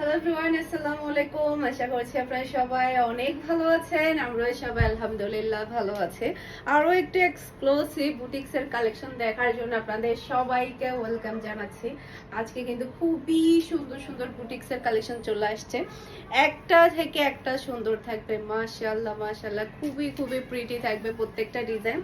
Hello everyone, আসসালামু আলাইকুম। আশা করছি আপনারা সবাই অনেক ভালো আছেন। আমরা সবাই আলহামদুলিল্লাহ ভালো আছি। আরো একটু এক্সক্লুসিভ বুটিক্স এর কালেকশন দেখার জন্য আপনাদের সবাইকে ওয়েলকাম জানাচ্ছি। আজকে কিন্তু খুবই সুন্দর সুন্দর বুটিক্স এর কালেকশন চলে আসছে। একটা থেকে একটা সুন্দর থাকবে, মাশাআল্লাহ মাশাআল্লাহ, খুবই খুবই প্রিটি থাকবে প্রত্যেকটা ডিজাইন।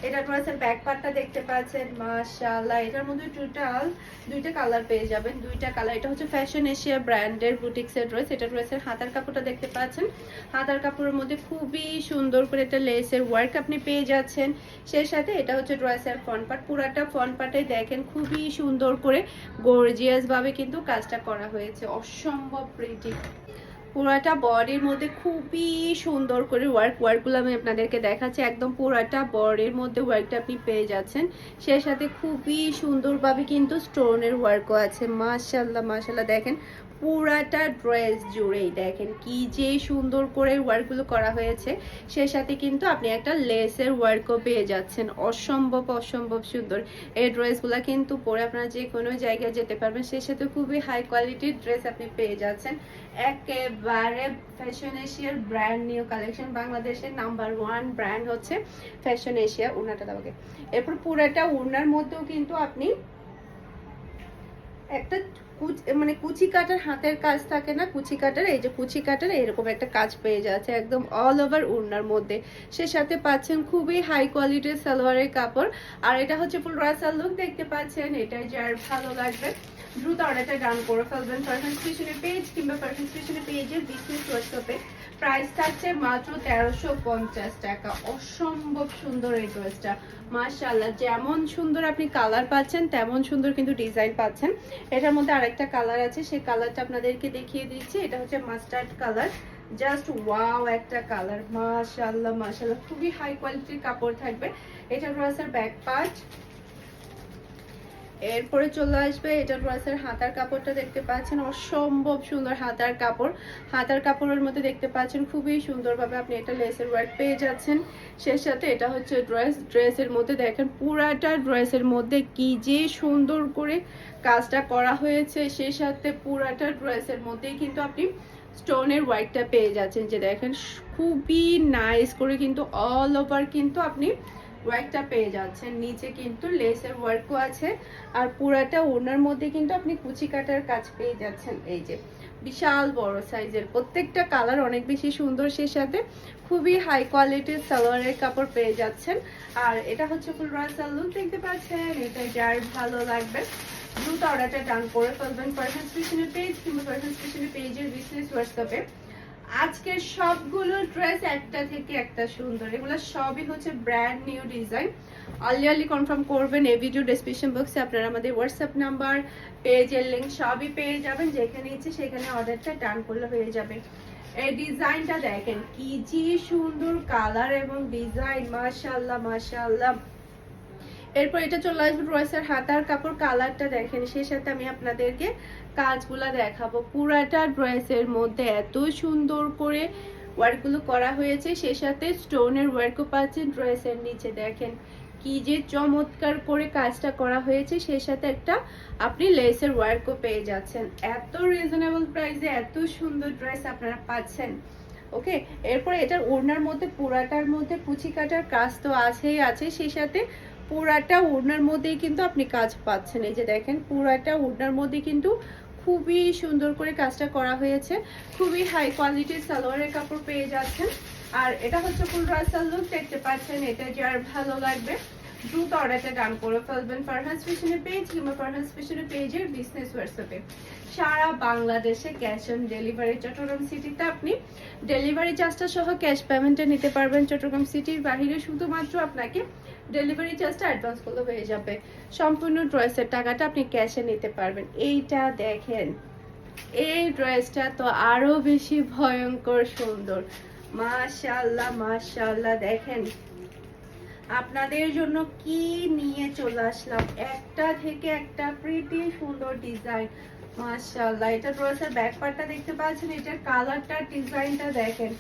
এটার প্রাইসের ব্যাক পার্টটা দেখতে পাচ্ছেন, মাশাআল্লাহ। এটার মধ্যে টোটাল দুইটা কালার পেয়ে যাবেন, দুইটা কালার। এটা হচ্ছে ফ্যাশন এশিয়া ব্র্যান্ডের বুটিক্সের ড্রেস। এটা ড্রেসের হাতার কাপড়টা দেখতে পাচ্ছেন। হাতার কাপড়ের মধ্যে খুবই সুন্দর করে একটা লেসের ওয়ার্ক আপনি পেয়ে যাচ্ছেন। সেই সাথে এটা হচ্ছে ড্রেসের ফ্রন্ট পার্ট। পুরাটা ফ্রন্ট পার্টে দেখেন খুবই সুন্দর করে গর্জিয়াস ভাবে কিন্তু কাজটা করা হয়েছে, অসম্ভব প্রিটি। পুরাটা বডির মধ্যে খুবই সুন্দর করে ওয়ার্কগুলো আমি আপনাদেরকে দেখাচ্ছি। একদম পুরাটা বডির মধ্যে ওয়ার্কটা আপনি পেয়ে যাচ্ছেন। সেই সাথে খুবই সুন্দরভাবে কিন্তু স্টোনের ওয়ার্কও আছে, মাশাআল্লাহ মাশাআল্লাহ। দেখেন পুরাটা ড্রেস জুড়েই দেখেন কি যে সুন্দর করে ওয়ার্কগুলো করা হয়েছে। সেই সাথে কিন্তু আপনি একটা লেসের ওয়ার্কও পেয়ে যাচ্ছেন, অসম্ভব অসম্ভব সুন্দর। এই ড্রেসগুলো কিন্তু পরে আপনারা যে কোনো জায়গায় যেতে পারবেন। সেই সাথে খুবই হাই কোয়ালিটির ড্রেস আপনি পেয়ে যাচ্ছেন। একেবারে ফ্যাশন এশিয়ার ব্র্যান্ড নিউ কালেকশন। বাংলাদেশের নাম্বার 1 ব্র্যান্ড হচ্ছে ফ্যাশন এশিয়া। উনাটা দাওকে এরপর পুরাটা উনার মধ্যেও কিন্তু আপনি একটা মানে কুচি কাটার হাতের কাজ থাকে না, কুচি কাটার, এই যে কুচি কাটার এরকম একটা কাজ পেয়ে যাচ্ছে একদম অল ওভার ওড়নার মধ্যে। সে সাথে পাচ্ছেন খুবই হাই কোয়ালিটির সালোয়ারের কাপড়। আর এটা হচ্ছে ফুল রাসাল লুক দেখতে পাচ্ছেন। এটা যার ভালো লাগবে দ্রুত অর্ডারটা ডান করে ফেলবেন। পারফেক্ট স্টেশনের পেজ কিংবা পারফেক্ট স্টেশনের পেজের বিজনেস হোয়াটসঅ্যাপে। প্রাইস থাকছে মাত্র 1350 টাকা। অসম্ভব সুন্দর এই ড্রেসটা, মাশাআল্লাহ। যেমন সুন্দর আপনি কালার পাচ্ছেন তেমন সুন্দর কিন্তু ডিজাইন পাচ্ছেন। এটার মধ্যে আরেকটা কালার আছে, সেই কালারটা আপনাদেরকে দেখিয়ে দিচ্ছি। এটা হচ্ছে মাস্টার্ড কালার, জাস্ট ওয়াও একটা কালার, মাশাআল্লাহ মাশাআল্লাহ। খুবই হাই কোয়ালিটির কাপড় থাকবে। এটা ড্রেসের ব্যাক পার্ট। এরপরে চলে আসবে এটা ড্রেসের হাতার কাপড়টা দেখতে পাচ্ছেন, অসম্ভব সুন্দর হাতার কাপড়। হাতার কাপড়ের মধ্যে দেখতে পাচ্ছেন খুবই সুন্দরভাবে আপনি এটা লেসের ওয়ার্ক পেয়ে যাচ্ছেন। সেই সাথে এটা হচ্ছে ড্রেসের মধ্যে দেখেন পুরাটা ড্রেসের মধ্যে কি যে সুন্দর করে কাজটা করা হয়েছে। সেই সাথে পুরাটা ড্রেসের মধ্যেই কিন্তু আপনি স্টোনের ওয়ার্কটা পেয়ে যাচ্ছেন, যে দেখেন খুবই নাইস করে কিন্তু অল ওভার কিন্তু আপনি ওয়ার্কটা পেয়ে যাচ্ছেন। নিচে কিন্তু লেসের ওয়ার্কও আছে। আর পুরাটা ওড়নার মধ্যে কিন্তু আপনি কুচি কাটার কাজ পেয়ে যাচ্ছেন। এই যে বিশাল বড় সাইজের, প্রত্যেকটা কালার অনেক বেশি সুন্দর। সেই সাথে খুবই হাই কোয়ালিটির সালোয়ারের কাপড় পেয়ে যাচ্ছেন। আর এটা হচ্ছে ফুল রাসাল লুক দেখতে পাচ্ছেন। এটা যার ভালো লাগবে দ্রুত অর্ডারটা ডান করে ফেলবেন। পারফেক্ট স্টেশনের পেজ কিংবা পারফেক্ট স্টেশনের পেজের বিজনেস হোয়াটসঅ্যাপে। আজকের সবগুলো ড্রেস একটা থেকে একটা সুন্দর, এগুলো সবই হচ্ছে brand new design. Only confirm করবেন। এই ভিডিও ডেসক্রিপশন বক্সে আপনারা আমাদের হোয়াটসঅ্যাপ নাম্বার, পেজের লিংক সবই পেয়ে যাবেন। যেখানে ইচ্ছে সেখানে অর্ডারটা ডান করলে হয়ে যাবে। এই ডিজাইনটা দেখেন কি যে সুন্দর কালার এবং ডিজাইন, মাশাআল্লাহ মাশাআল্লাহ। এরপর এটা চলে আসবে ড্রেসের হাতার কাপড়, কালারটা দেখেন। সেই সাথে আমি আপনাদেরকে কাজগুলা দেখাবো। পুরাটা ড্রেসের মধ্যে এত সুন্দর করে ওয়ার্কগুলো করা হয়েছে। সেই সাথে স্টোনের ওয়ার্কও পাচ্ছেন ড্রেসের নিচে। দেখেন কি যে চমৎকার করে কাজটা করা হয়েছে। সেই সাথে একটা আপনি লেসের ওয়ার্কও পেয়ে যাচ্ছেন। এত রিজনেবল প্রাইসে এত সুন্দর ড্রেস আপনারা পাচ্ছেন। ওকে, এরপর এটার ওড়নার মধ্যে পুরাটার মধ্যে কুচি কাটার কাজ তো আছেই আছে। সেই সাথে পুরাটা ওড়নার মধ্যেই কিন্তু আপনি কাজ পাচ্ছেন। এই যে দেখেন পুরাটা ওড়নার মধ্যে কিন্তু খুবই সুন্দর করে কাজটা করা হয়েছে। খুবই হাই কোয়ালিটির সালোয়ারের কাপড় পেয়ে যাচ্ছেন। আর এটা হচ্ছে ফুল রাসাল লুক দেখতে পাচ্ছেন। এটা যার ভালো লাগবে দ্রুত অর্ডারটা ডান করে ফেলবেন। ফারহান ফ্যাশনের পেজ কিংবা ফারহান ফ্যাশনের পেজের বিজনেস হোয়াটসঅ্যাপে। সারা বাংলাদেশে ক্যাশ অন ডেলিভারি। চট্টগ্রাম সিটিতে আপনি ডেলিভারি চার্জটা সহ ক্যাশ পেমেন্টে নিতে পারবেন। চট্টগ্রাম সিটির বাহিরে শুধুমাত্র আপনাকে ডেলিভারি চার্জটা অ্যাডভান্স করলে হয়ে যাবে। সম্পূর্ণ ড্রেসের টাকাটা আপনি ক্যাশে নিতে পারবেন। এইটা দেখেন, এই ড্রেসটা তো আরো বেশি ভয়ঙ্কর সুন্দর, মাশাআল্লাহ মাশাআল্লাহ। দেখেন আপনাদের জন্য কি নিয়ে চলে আসলাম, একটা থেকে একটা প্রিটি সুন্দর ডিজাইন, মাশাআল্লাহ। এটা ড্রেসের ব্যাক পার্টটা দেখতে পাচ্ছেন। এটার কালারটা ডিজাইনটা দেখেন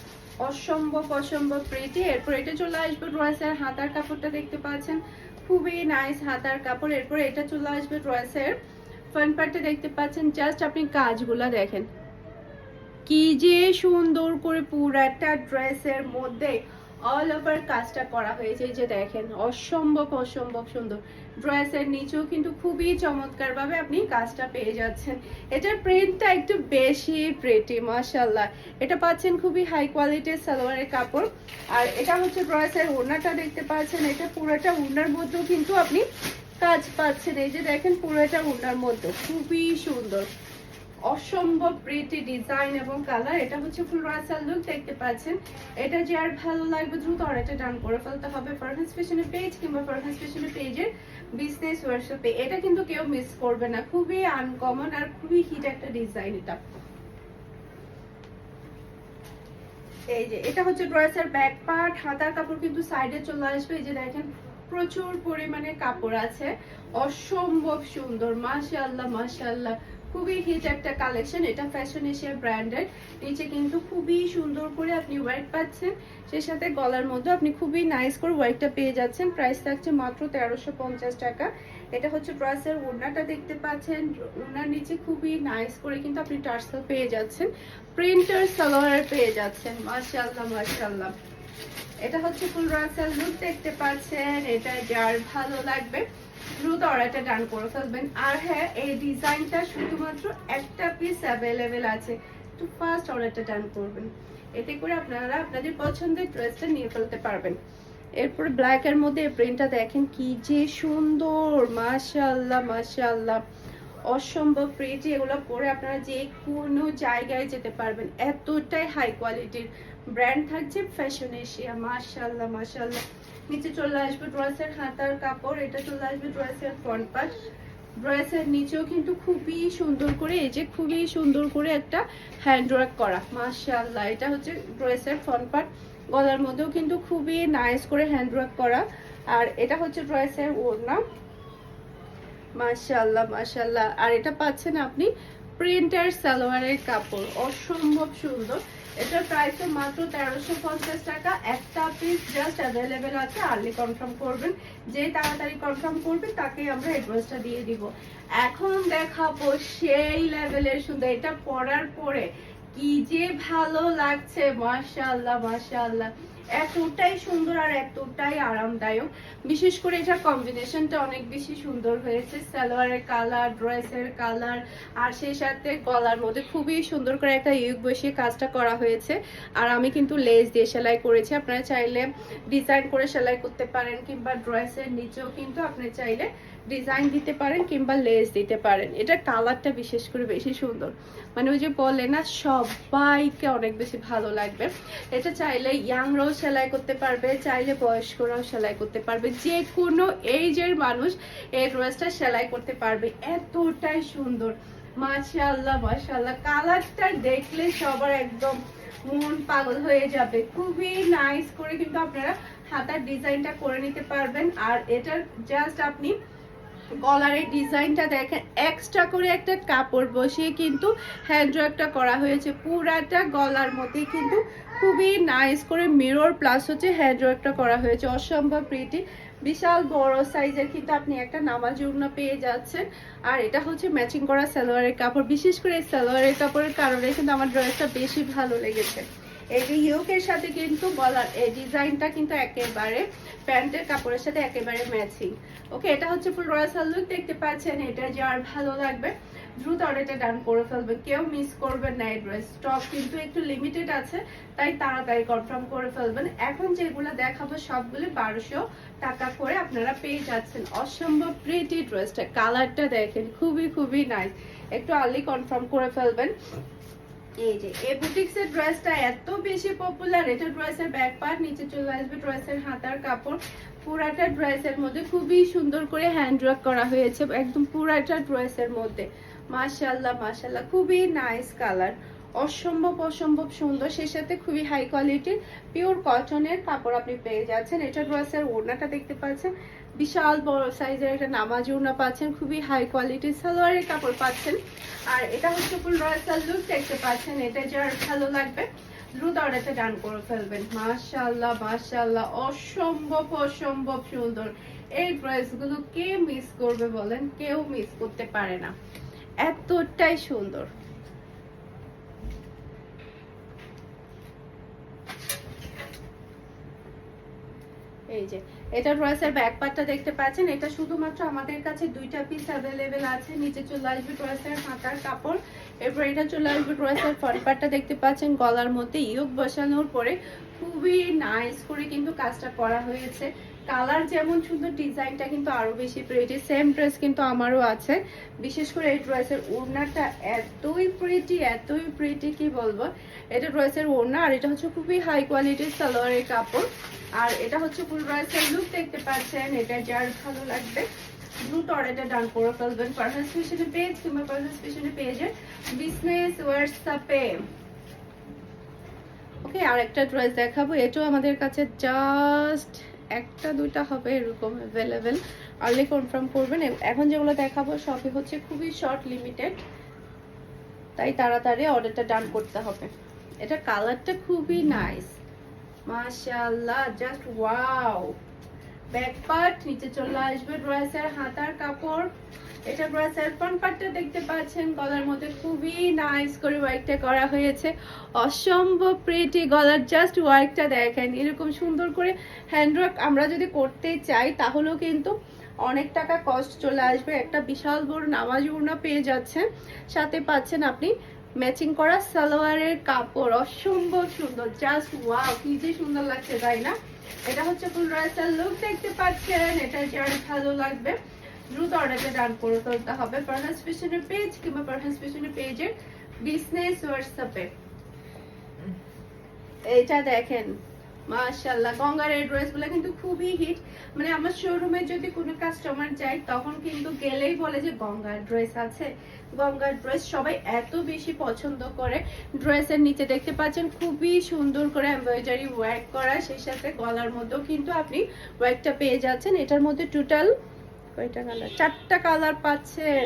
অসম্ভব অসম্ভব প্রিটি। এরপর এটা চলে আসবে ড্রেসের হাতার কাপড়টা দেখতে পাচ্ছেন, খুবই নাইস হাতার কাপড়। এরপর এটা চলে আসবে ড্রেসের ফ্রন্ট পার্টটা দেখতে পাচ্ছেন। জাস্ট আপনি কাজগুলা দেখেন কি যে সুন্দর করে পুরাটা ড্রেসের মধ্যে অল ওভার কাজটা করা হয়েছে। এই যে দেখেন অসম্ভব অসম্ভব সুন্দর। ড্রেসের নিচেও কিন্তু খুবই চমৎকার ভাবে আপনি কাজটা পেয়ে যাচ্ছেন। এটার প্রিন্টটা একটু বেশি প্রিটি, মাশাআল্লাহ। এটা পাচ্ছেন খুবই হাই কোয়ালিটির সালোয়ারের কাপড়। আর এটা হচ্ছে ড্রেসের ওড়নাটা দেখতে পাচ্ছেন, এটা পুরোটা ওড়নার মধ্যেও কিন্তু আপনি কাজ পাচ্ছেন। এই যে দেখেন পুরোটা ওড়নার মধ্যে খুবই সুন্দর, অসম্ভব প্রিটি ডিজাইন এবং কালার। এটা হচ্ছে ফুল রাসাল লুক দেখতে পাচ্ছেন। এটা যে আর ভালো লাগবে দ্রুত অর্ডারটা ডান করে ফেলতে হবে ফারহানস ফ্যাশনের পেজ কিংবা ফারহানস ফ্যাশনের পেজের বিজনেস হোয়াটসঅ্যাপে। এটা কিন্তু কেউ মিস করবে না, খুবই আনকমন আর খুবই হিট একটা ডিজাইন। এটা এই যে এটা হচ্ছে ড্রেসের ব্যাক পার্ট, হাতার কাপড় কিন্তু সাইডে চলে আসবে। এই যে দেখেন প্রচুর পরিমাণে কাপড় আছে, অসম্ভব সুন্দর, মাশাআল্লাহ মাশাআল্লাহ। খুবই হিট একটা কালেকশন। এটা ফ্যাশন এশিয়া ব্র্যান্ডের। নিচে কিন্তু খুবই সুন্দর করে আপনি ওয়ার্ক পাচ্ছেন, সেই সাথে গলার মধ্যে আপনি খুবই নাইস করে ওয়ার্কটা পেয়ে যাচ্ছেন। প্রাইস থাকছে মাত্র 1350 টাকা। এটা হচ্ছে ড্রেসের ওড়নাটা দেখতে পাচ্ছেন, ওড়নার নিচে খুবই নাইস করে কিন্তু আপনি টার্সেল পেয়ে যাচ্ছেন, প্রিন্টার সালোয়ার পেয়ে যাচ্ছেন, মাশাআল্লাহ মাশাআল্লাহ। এটা হচ্ছে ফুল রাসাল লুক দেখতে পাচ্ছেন। এটা যার ভালো লাগবে দ্রুত অর্ডারটা ডান করে ফেলবেন। আর হ্যাঁ, এই ডিজাইনটা শুধুমাত্র একটা পিস অ্যাভেলেবেল আছে, একটু ফার্স্ট অর্ডারটা ডান করবেন, এতে করে আপনারা আপনাদের পছন্দের ড্রেসটা নিয়ে ফেলতে পারবেন। এরপর ব্ল্যাক এর মধ্যে প্রিন্টটা দেখেন কি যে সুন্দর, মাশাআল্লাহ মাশাআল্লাহ, অসম্ভব প্রিটি। এগুলো পরে আপনারা যে কোনো জায়গায় যেতে পারবেন, এতটাই হাই কোয়ালিটির। ব্র্যান্ড থাকছে ফ্যাশন এশিয়া, মাশাআল্লাহ মাশাআল্লাহ। নিচে চলে আসবে ড্রেসের হাতার কাপড়, এটা চলে আসবে ড্রেসের ফ্রন্ট পার্ট। ড্রেসের নিচেও কিন্তু খুবই সুন্দর করে, এই যে খুবই সুন্দর করে একটা হ্যান্ড ওয়ার্ক করা, মাশাআল্লাহ। এটা হচ্ছে ড্রেসের ফ্রন্ট পার্ট, গলার মধ্যেও কিন্তু খুবই নাইস করে হ্যান্ড ওয়ার্ক করা। আর এটা হচ্ছে ড্রেসের ওড়না, মাশাআল্লাহ মাশাআল্লাহ। আর এটা পাচ্ছেন আপনি প্রিন্টার সালোয়ারের কাপড়, অসম্ভব সুন্দর। এটার প্রাইস মাত্র 1350 টাকা। একটা পিস জাস্ট অ্যাভেলেবেল আছে, আর্লি কনফার্ম করবেন। যে তাড়াতাড়ি কনফার্ম করবে তাকে আমরা অ্যাড্রেসটা দিয়ে দিব। এখন দেখাবো সেই লেভেলের সুন্দর, এটা পরার পরে কি যে ভালো লাগছে, মাশাআল্লাহ মাশাআল্লাহ। এতটাই সুন্দর আর এতটাই আরামদায়ক। বিশেষ করে এটার কম্বিনেশনটা অনেক বেশি সুন্দর হয়েছে, সালোয়ারের কালার, ড্রেসের কালার, আর সেই সাথে গলার মধ্যে খুবই সুন্দর করে একটা ইউক বসিয়ে কাজটা করা হয়েছে। আর আমি কিন্তু লেস দিয়ে সেলাই করেছি, আপনারা চাইলে ডিজাইন করে সেলাই করতে পারেন, কিংবা ড্রেসের নিচেও কিন্তু আপনি চাইলে ডিজাইন দিতে পারেন কিংবা লেস দিতে পারেন। এটার কালারটা বিশেষ করে বেশি সুন্দর, মানে ওই যে বলে না সবাইকে অনেক বেশি ভালো লাগবে। এটা চাইলে ইয়াংরাও সেলাই করতে পারবে, চাইলে বয়স্করাও সেলাই করতে পারবে, যে কোনো এইজের মানুষ এই ড্রেসটা সেলাই করতে পারবে, এতটাই সুন্দর, মাশাআল্লাহ মাশাআল্লাহ। কালারটা দেখলে সবার একদম মন পাগল হয়ে যাবে। খুবই নাইস করে কিন্তু আপনারা হাতার ডিজাইনটা করে নিতে পারবেন। আর এটার জাস্ট আপনি গলারের ডিজাইনটা দেখেন, এক্সট্রা করে একটা কাপড় বসিয়ে কিন্তু হ্যান্ড ওয়ার্কটা করা হয়েছে পুরাটা গলার মধ্যে, কিন্তু খুবই নাইস করে মিরর প্লাস হচ্ছে হ্যান্ড ওয়ার্কটা করা হয়েছে, অসম্ভব প্রিটি। বিশাল বড় সাইজের কিন্তু আপনি একটা নামাজি ওড়না পেয়ে যাচ্ছেন। আর এটা হচ্ছে ম্যাচিং করা সালোয়ারের কাপড়। বিশেষ করে এই সালোয়ারের কাপড়ের কারণে কিন্তু আমার ড্রেসটা বেশি ভালো লেগেছে। এই যে ইয়োকের সাথে কিন্তু গলার এই ডিজাইনটা কিন্তু একেবারে প্যান্টের কাপড়ের সাথে একেবারে ম্যাচিং। ওকে, এটা হচ্ছে ফুল রয়্যাল লুক দেখতে পাচ্ছেন। এটা যার ভালো লাগবে দ্রুত অর্ডারটা ডান করে ফেলবেন, কেউ মিস করবেন না। এই ড্রেস স্টক কিন্তু একটু লিমিটেড আছে, তাই তাড়াতাড়ি কনফার্ম করে ফেলবেন। এখন যেগুলো দেখাবো সবগুলো 1200 টাকা করে আপনারা পেয়ে যাচ্ছেন। অসম্ভব প্রিটি ড্রেসটা, কালারটা দেখেন খুবই খুবই নাইস, একটু আর্লি কনফার্ম করে ফেলবেন। এই যে এই বুটিক্সের ড্রেসটা এত বেশি পপুলার, এটা ড্রেসের ব্যাক পার্ট, নিচে চলে আসবে ড্রেসের হাতার কাপড়। পুরাটা ড্রেসের মধ্যে খুবই সুন্দর করে হ্যান্ড ওয়ার্ক করা হয়েছে, একদম পুরাটা ড্রেসের মধ্যে, মাশাআল্লাহ মাশাআল্লাহ। খুবই নাইস কালার, অসম্ভব অসম্ভব সুন্দর, সেই সাথে খুবই হাই কোয়ালিটির পিওর কটনের কাপড় আপনি পেয়ে যাচ্ছেন। এটা ড্রেসের ওড়নাটা দেখতে পাচ্ছেন, বিশাল বড় সাইজের একটা নামাজি ওড়না পাচ্ছেন, খুবই হাই কোয়ালিটির সালোয়ারের কাপড় পাচ্ছেন। আর এটা হচ্ছে ফুল রয়্যাল লুক দেখতে পাচ্ছেন। এটা যার ভালো লাগবে দ্রুত অর্ডারটা ডান করে ফেলবেন। মাশাআল্লাহ মাশাআল্লাহ, অসম্ভব অসম্ভব সুন্দর। এই ড্রেসগুলো কে মিস করবে বলেন? কেউ মিস করতে পারে না, এতটাই সুন্দর। এই যে এটা ড্রেসের ব্যাক পার্টটা দেখতে পাচ্ছেন, এটা শুধুমাত্র আমাদের কাছে 2টা পিস অ্যাভেলেবেল আছে। নিচে চলে আসবে ড্রেসের হাতার কাপড়, এরপর এটা চলে আসবে ড্রেসের ফ্রন্ট পার্টটা দেখতে পাচ্ছেন, গলার মধ্যে ইয়োগ বসানোর পরে খুবই নাইস করে কিন্তু কাজটা করা হয়েছে। কালার যেমন সুন্দর, ডিজাইনটা কিন্তু আরো বেশি প্রিটি। সেম ড্রেস কিন্তু আমারও আছে। বিশেষ করে এই ড্রেসের ওড়নাটা এতই প্রিটি কি বলবো। এটা ড্রেসের ওড়না, আর এটা হচ্ছে খুবই হাই কোয়ালিটির সালোয়ারের কাপড়। আর এটা হচ্ছে ফুল ড্রেসের লুক দেখতে পাচ্ছেন। এটা যার ভালো লাগবে দ্রুত অর্ডারটা ডান করে ফেলবেন পারফেক্ট ফ্যাশনের পেজ কিংবা পারফেক্ট ফ্যাশনের পেজের বিজনেস হোয়াটসঅ্যাপে। ওকে, আর একটা ড্রেস দেখাবো, এটাও আমাদের কাছে জাস্ট 1-2টা হবে এরকম অ্যাভেলেবেল। আর্লি কনফার্ম করবেন। এখন যেগুলো দেখাবো সবই হচ্ছে খুবই শর্ট লিমিটেড, তাই তাড়াতাড়ি অর্ডারটা ডান করতে হবে। এটা কালারটা খুবই নাইস মাশাআল্লাহ, জাস্ট ওয়াও। ব্যাক পার্ট নিচে চলে আসবে ড্রেসের হাতার কাপড়। এটা ড্রেসের ফ্রন্ট পার্টটা দেখতে পাচ্ছেন, গলার মধ্যে খুবই নাইস করে ওয়ার্কটা করা হয়েছে, অসম্ভব প্রিটি। গলার জাস্ট ওয়ার্কটা দেখেন, এরকম সুন্দর করে হ্যান্ডওয়ার্ক আমরা যদি করতে চাই তাহলেও কিন্তু অনেক টাকা কস্ট চলে আসবে। একটা বিশাল বড় নামাজি ওড়না পেয়ে যাচ্ছেন, সাথে পাচ্ছেন আপনি ম্যাচিং করা সালোয়ারের কাপড়, অসম্ভব সুন্দর, জাস্ট ওয়াও, কি যে সুন্দর লাগছে তাই না। এটা হচ্ছে ফুল ড্রেসের লুক দেখতে পাচ্ছেন। এটা যার ভালো লাগবে দ্রুত অর্ডারটা ডান করে ফেলতে হবে পারফেক্ট ফ্যাশনের পেজ কিংবা পারফেক্ট ফ্যাশনের পেজের বিজনেস হোয়াটসঅ্যাপে। এটা দেখেন মাশাআল্লাহ, গঙ্গার এই ড্রেসগুলো কিন্তু খুবই হিট। মানে আমার শোরুমে যদি কোনো কাস্টমার যায় তখন কিন্তু গেলেই বলে যে গঙ্গার ড্রেস আছে। গঙ্গার ড্রেস সবাই এত বেশি পছন্দ করে। ড্রেসের নিচে দেখতে পাচ্ছেন খুবই সুন্দর করে এমব্রয়ডারি ওয়ার্ক করা, সেই সাথে গলার মধ্যেও কিন্তু আপনি ওয়ার্কটা পেয়ে যাচ্ছেন। এটার মধ্যে টোটাল কয়টা কালার? 4টা কালার পাচ্ছেন,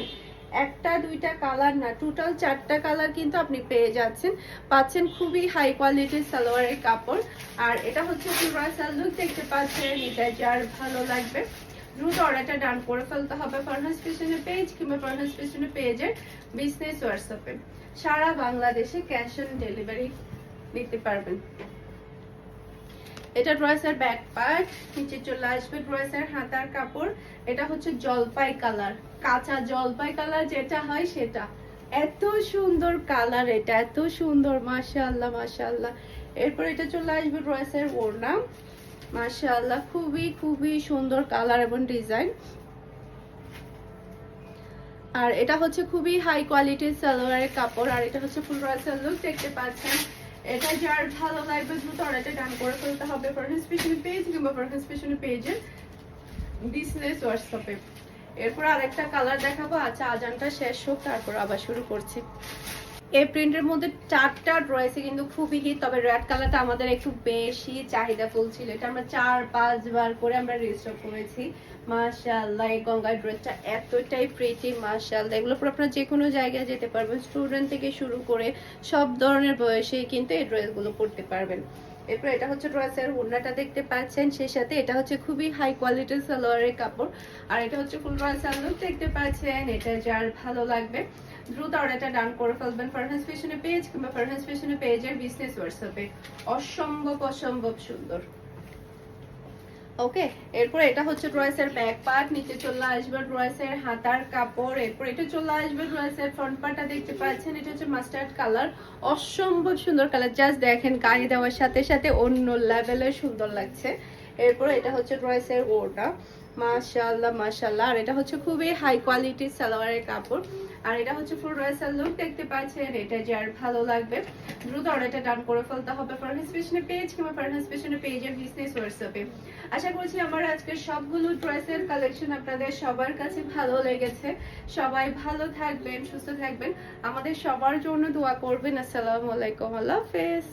1-2টা কালার না, টোটাল 4টা কালার কিন্তু আপনি পেয়ে যাচ্ছেন। পাচ্ছেন খুবই হাই কোয়ালিটির সালোয়ারের কাপড়। আর এটা হচ্ছে পুরো লুক দেখতে পাচ্ছেন। এটা যার ভালো লাগবে দ্রুত অর্ডারটা ডান করে ফেলতে হবে পারফেক্ট ফ্যাশনের পেজ কিংবা পারফেক্ট ফ্যাশনের পেজের বিজনেস হোয়াটসঅ্যাপে। সারা বাংলাদেশে ক্যাশ অন ডেলিভারি নিতে পারবেন। এটা ড্রেসের ব্যাক পার্ট, নিচে চলে আসবে ড্রেসের হাতার কাপড়। এটা হচ্ছে জলপাই কালার, কাঁচা জলপাই কালার যেটা হয় সেটা। এত সুন্দর কালার, এটা এত সুন্দর মাশাআল্লাহ মাশাআল্লাহ। এরপর এটা চলে আসবে ড্রেসের ওড়না, মাশাআল্লাহ খুবই সুন্দর কালার এবং ডিজাইন। আর এটা হচ্ছে খুবই হাই কোয়ালিটির সালোয়ারের কাপড়। আর এটা হচ্ছে ফুল ড্রেসের লুক দেখতে পাচ্ছেন। এটা যার ভালো লাগবে দ্রুত অর্ডারটা ডান করে ফেলতে হবে পারফেক্ট ফ্যাশন পেজ কিংবা পারফেক্ট ফ্যাশন পেজের বিজনেস হোয়াটসঅ্যাপে। এরপর আরেকটা কালার দেখাবো। আচ্ছা, আজানটা শেষ হোক তারপর আবার শুরু করছি। এই প্রিন্টের মধ্যে 4টা ড্রেসই কিন্তু খুবই হিট, তবে রেড কালারটা আমাদের একটু বেশি চাহিদা ফুল ছিল। এটা আমরা 4-5 বার করে আমরা রিস্টক করেছি। মাশাআল্লাহ, এই গঙ্গা ড্রেসটা এতটাই প্রিটি মাশাআল্লাহ। এগুলো পুরো আপনারা যে কোনো জায়গায় যেতে পারবেন, স্টুডেন্ট থেকে শুরু করে সব ধরনের বয়সেই কিন্তু এই ড্রেসগুলো পরতে পারবেন। এরপর এটা হচ্ছে ড্রেসের ওড়নাটা দেখতে পাচ্ছেন, সেই সাথে এটা হচ্ছে খুবই হাই কোয়ালিটির সালোয়ারের কাপড়। আর এটা হচ্ছে ফুল ড্রেসের লুক দেখতে পাচ্ছেন। এটা যার ভালো লাগবে দ্রুত অর্ডারটা ডান করে ফেলবেন পারফেক্ট ফ্যাশনের পেজ কিংবা পারফেক্ট ফ্যাশনের পেজের বিজনেস হোয়াটসঅ্যাপে। অসম্ভব সুন্দর। ওকে, এরপর এটা হচ্ছে ড্রেসের ব্যাক পার্ট, নিচে চলে আসবে ড্রেসের হাতার কাপড়। এরপর এটা চলে আসবে ড্রেসের ফ্রন্ট পার্টটা দেখতে পাচ্ছেন। এটা হচ্ছে মাস্টার্ড কালার, অসম্ভব সুন্দর কালার, জাস্ট দেখেন গাড়ি দেওয়ার সাথে সাথে অন্য লেভেলের সুন্দর লাগছে। এরপর এটা হচ্ছে ড্রেসের ওড়না, মাশাআল্লাহ মাশাআল্লাহ। আর এটা হচ্ছে খুবই হাই কোয়ালিটির সালোয়ারের কাপড়। আর এটা হচ্ছে ফুল ড্রেসের লুক দেখতে পাচ্ছেন। এটা যার ভালো লাগবে দ্রুত অর্ডারটা ডান করে ফেলতে হবে পারফেক্ট ফ্যাশনের পেজ কিংবা পারফেক্ট ফ্যাশনের পেজের বিজনেস হোয়াটসঅ্যাপে। আশা করছি আমার আজকের সবগুলো ড্রেসের কালেকশন আপনাদের সবার কাছে ভালো লেগেছে। সবাই ভালো থাকবেন, সুস্থ থাকবেন, আমাদের সবার জন্য দোয়া করবেন। আসসালামু আলাইকুম, আল্লাহ হাফেজ।